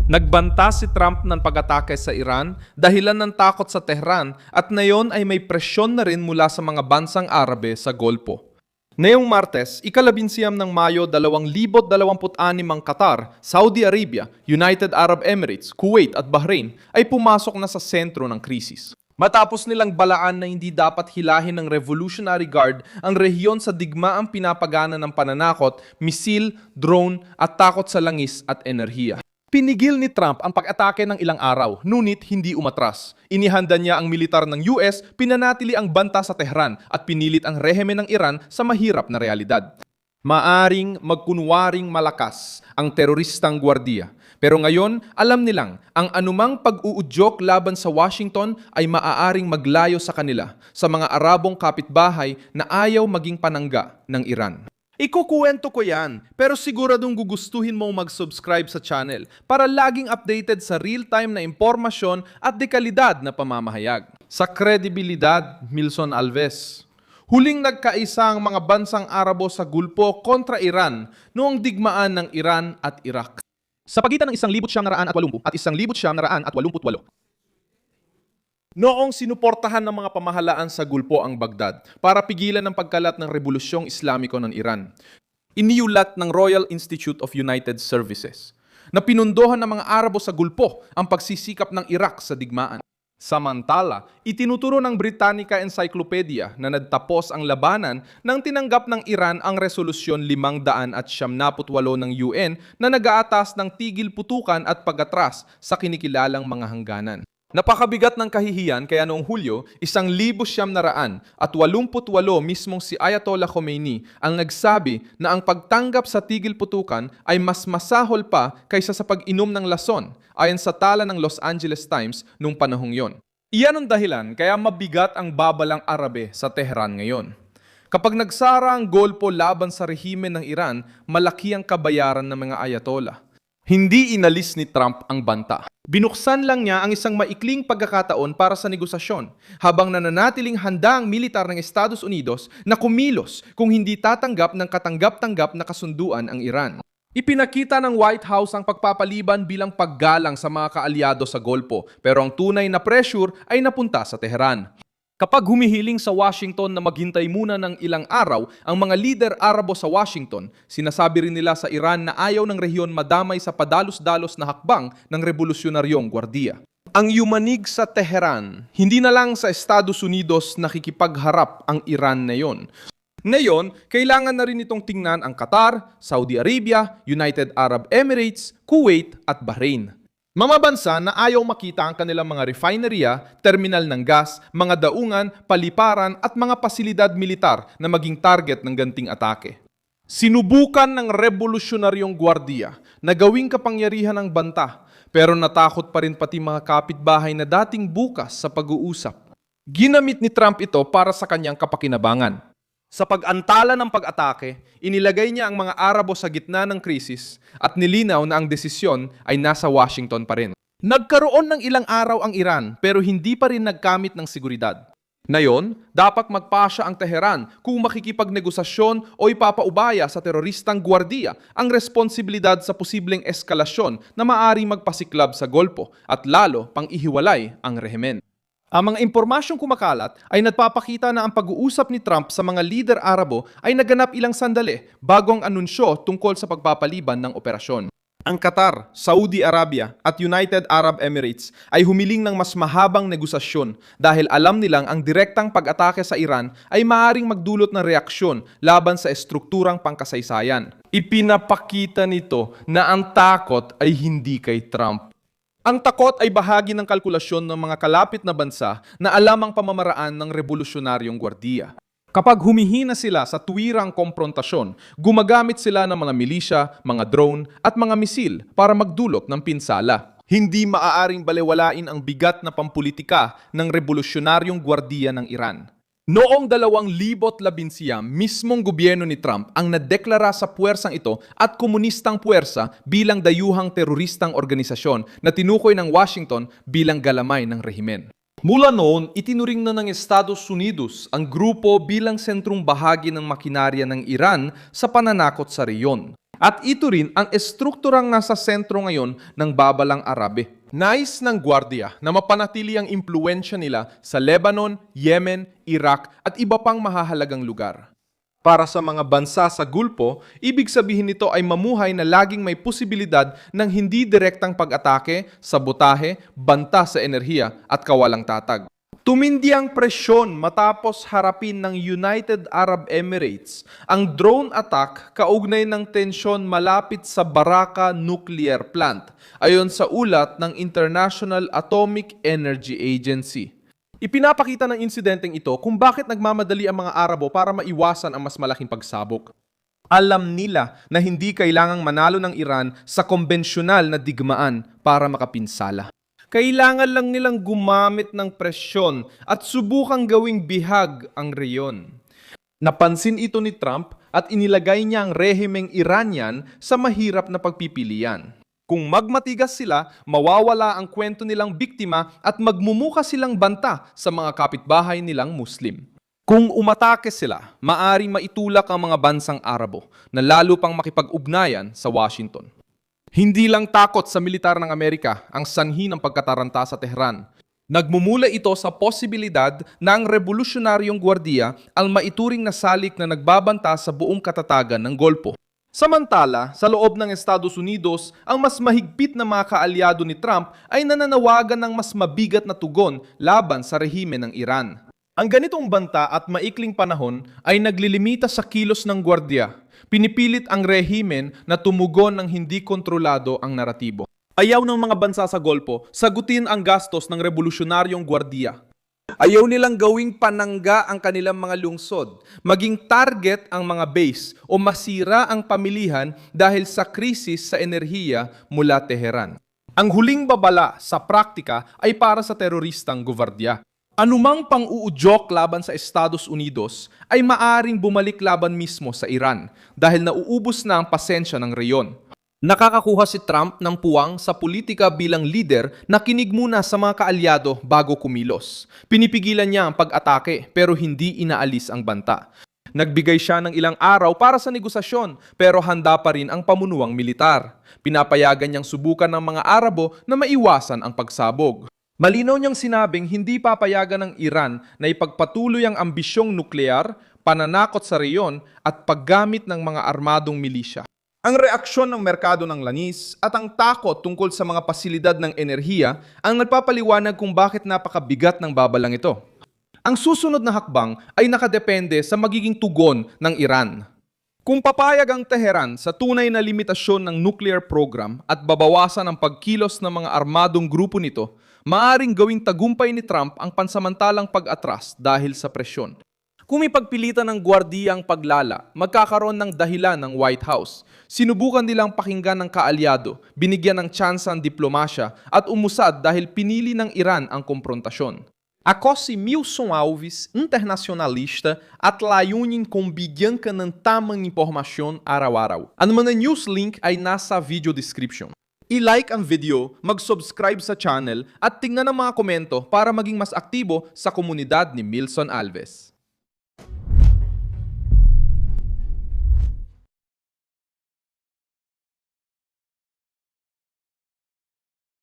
Nagbanta si Trump ng pag-atake sa Iran dahilan ng takot sa Tehran at ngayon ay may presyon na rin mula sa mga bansang Arabe sa Golpo. Ngayong Martes, ika-11 ng Mayo 2026 ang Qatar, Saudi Arabia, United Arab Emirates, Kuwait at Bahrain ay pumasok na sa sentro ng krisis. Matapos nilang balaan na hindi dapat hilahin ng Revolutionary Guard ang rehiyon sa digmaang pinapagana ng pananakot, misil, drone at takot sa langis at enerhiya. Pinigil ni Trump ang pag-atake ng ilang araw, ngunit hindi umatras. Inihanda niya ang militar ng US, pinanatili ang banta sa Tehran at pinilit ang rehimen ng Iran sa mahirap na realidad. Maaring magkunwaring malakas ang teroristang gwardiya. Pero ngayon, alam nilang ang anumang pag-uudyok laban sa Washington ay maaaring maglayo sa kanila, sa mga Arabong kapitbahay na ayaw maging panangga ng Iran. Ikukuwento ko yan, pero siguradong gugustuhin mong mag-subscribe sa channel para laging updated sa real-time na impormasyon at dekalidad na pamamahayag. Sa kredibilidad, Milson Alves. Huling nagkaisa ang mga bansang Arabo sa Gulpo kontra Iran noong digmaan ng Iran at Iraq. Sa pagitan ng 1980 at 1988. Noong sinuportahan ng mga pamahalaan sa Gulpo ang Baghdad para pigilan ang pagkalat ng Rebolusyong Islamiko ng Iran, iniulat ng Royal Institute of United Services na pinundohan ng mga Arabo sa Gulpo ang pagsisikap ng Iraq sa digmaan. Samantala, itinuturo ng Britannica Encyclopedia na nagtapos ang labanan nang tinanggap ng Iran ang Resolusyon 578 ng UN na nag-aatas ng tigil putukan at pag-atras sa kinikilalang mga hangganan. Napakabigat ng kahihiyan kaya noong Hulyo, 1988 mismong si Ayatollah Khomeini ang nagsabi na ang pagtanggap sa tigil putukan ay mas masahol pa kaysa sa pag-inom ng lason, ayon sa tala ng Los Angeles Times noong panahong yon. Iyan ang dahilan kaya mabigat ang babalang Arabe sa Tehran ngayon. Kapag nagsara ang Golpo laban sa rehimen ng Iran, malaki ang kabayaran ng mga Ayatollah. Hindi inalis ni Trump ang banta. Binuksan lang niya ang isang maikling pagkakataon para sa negosasyon, habang nananatiling handa ang militar ng Estados Unidos na kumilos kung hindi tatanggap ng katanggap-tanggap na kasunduan ang Iran. Ipinakita ng White House ang pagpapaliban bilang paggalang sa mga kaalyado sa Golpo, pero ang tunay na pressure ay napunta sa Tehran. Kapag humihiling sa Washington na maghintay muna ng ilang araw ang mga lider Arabo sa Washington, sinasabi rin nila sa Iran na ayaw ng rehiyon madamay sa padalos-dalos na hakbang ng revolusyonaryong gwardiya. Ang yumanig sa Tehran, hindi na lang sa Estados Unidos nakikipagharap ang Iran na yon. Ngayon, kailangan na rin itong tingnan ang Qatar, Saudi Arabia, United Arab Emirates, Kuwait at Bahrain. Mga bansa na ayaw makita ang kanilang mga refineria, terminal ng gas, mga daungan, paliparan at mga pasilidad militar na maging target ng ganting atake. Sinubukan ng revolusyonaryong gwardiya na gawing kapangyarihan ng banta, pero natakot pa rin pati mga kapitbahay na dating bukas sa pag-uusap. Ginamit ni Trump ito para sa kanyang kapakinabangan. Sa pag-antala ng pag-atake, inilagay niya ang mga Arabo sa gitna ng krisis at nilinaw na ang desisyon ay nasa Washington pa rin. Nagkaroon ng ilang araw ang Iran pero hindi pa rin nagkamit ng seguridad. Ngayon, dapat magpasya ang Tehran kung makikipagnegosasyon o ipapaubaya sa teroristang gwardiya ang responsibilidad sa posibleng eskalasyon na maaring magpasiklab sa Golpo at lalo pang ihiwalay ang rehimen. Ang mga impormasyong kumakalat ay nagpapakita na ang pag-uusap ni Trump sa mga lider Arabo ay naganap ilang sandali bago ang anunsyo tungkol sa pagpapaliban ng operasyon. Ang Qatar, Saudi Arabia at United Arab Emirates ay humiling ng mas mahabang negosasyon dahil alam nilang ang direktang pag-atake sa Iran ay maaaring magdulot ng reaksyon laban sa estrukturang pangkasaysayan. Ipinapakita nito na ang takot ay hindi kay Trump. Ang takot ay bahagi ng kalkulasyon ng mga kalapit na bansa na alam ang pamamaraan ng revolusyonaryong gwardiya. Kapag humihina sila sa tuwirang komprontasyon, gumagamit sila ng mga milisya, mga drone at mga misil para magdulot ng pinsala. Hindi maaaring balewalain ang bigat na pampulitika ng revolusyonaryong gwardiya ng Iran. Noong 2011, mismong gobyerno ni Trump ang nadeklara sa puwersang ito at komunistang puwersa bilang dayuhang teroristang organisasyon na tinukoy ng Washington bilang galamay ng rehimen. Mula noon, itinuring na ng Estados Unidos ang grupo bilang sentrong bahagi ng makinarya ng Iran sa pananakot sa rehiyon. At ito rin ang estrukturang nasa sentro ngayon ng babalang Arabe. Nais ng Guardia na mapanatili ang impluensya nila sa Lebanon, Yemen, Iraq at iba pang mahahalagang lugar. Para sa mga bansa sa Gulpo, ibig sabihin nito ay mamuhay na laging may posibilidad ng hindi direktang pag-atake, sabotahe, banta sa enerhiya at kawalang tatag. Tumindi ang presyon matapos harapin ng United Arab Emirates ang drone attack kaugnay ng tensyon malapit sa Baraka Nuclear Plant, ayon sa ulat ng International Atomic Energy Agency. Ipinapakita ng insidenteng ito kung bakit nagmamadali ang mga Arabo para maiwasan ang mas malaking pagsabog. Alam nila na hindi kailangang manalo ng Iran sa konbensyonal na digmaan para makapinsala. Kailangan lang nilang gumamit ng presyon at subukang gawing bihag ang reyon. Napansin ito ni Trump at inilagay niya ang rehimeng Iranian sa mahirap na pagpipilian. Kung magmatigas sila, mawawala ang kwento nilang biktima at magmumuka silang banta sa mga kapitbahay nilang Muslim. Kung umatake sila, maaring maitulak ang mga bansang Arabo na lalo pang makipag-ugnayan sa Washington. Hindi lang takot sa militar ng Amerika ang sanhi ng pagkataranta sa Tehran. Nagmumula ito sa posibilidad na ang revolusyonaryong gwardiya ang maituring na salik na nagbabanta sa buong katatagan ng Golpo. Samantala, sa loob ng Estados Unidos, ang mas mahigpit na mga kaalyado ni Trump ay nananawagan ng mas mabigat na tugon laban sa rehime ng Iran. Ang ganitong banta at maikling panahon ay naglilimita sa kilos ng gwardiya. Pinipilit ang rehimen na tumugon ng hindi kontrolado ang naratibo. Ayaw ng mga bansa sa Golpo sagutin ang gastos ng revolusyonaryong gwardiya. Ayaw nilang gawing panangga ang kanilang mga lungsod, maging target ang mga base o masira ang pamilihan dahil sa krisis sa enerhiya mula Teheran. Ang huling babala sa praktika ay para sa teroristang gwardiya. Anumang pang-uudyok laban sa Estados Unidos ay maaring bumalik laban mismo sa Iran dahil nauubos na ang pasensya ng reyon. Nakakakuha si Trump ng puwang sa politika bilang leader na kinig muna sa mga kaalyado bago kumilos. Pinipigilan niya ang pag-atake pero hindi inaalis ang banta. Nagbigay siya ng ilang araw para sa negosasyon pero handa pa rin ang pamunuang militar. Pinapayagan niyang subukan ng mga Arabo na maiwasan ang pagsabog. Malinaw niyang sinabing hindi papayagan ng Iran na ipagpatuloy ang ambisyong nuklear, pananakot sa reyon at paggamit ng mga armadong milisya. Ang reaksyon ng merkado ng langis at ang takot tungkol sa mga pasilidad ng enerhiya ang nagpapaliwanag kung bakit napakabigat ng babalang ito. Ang susunod na hakbang ay nakadepende sa magiging tugon ng Iran. Kung papayag ang Tehran sa tunay na limitasyon ng nuclear program at babawasan ang pagkilos ng mga armadong grupo nito, maaring gawing tagumpay ni Trump ang pansamantalang pag-atras dahil sa presyon. Kung ipagpilitan ng gwardiya ang paglala, magkakaroon ng dahilan ng White House. Sinubukan nilang pakinggan ng kaalyado, binigyan ng tsansa ang diplomasya at umusad dahil pinili ng Iran ang komprontasyon. Ako si Milson Alves, internacionalista at layunin kung bigyan ka ng tamang impormasyon araw-araw. Ang mga news link ay nasa video description. I-like ang video, mag-subscribe sa channel at tingnan ang mga komento para maging mas aktibo sa komunidad ni Milson Alves.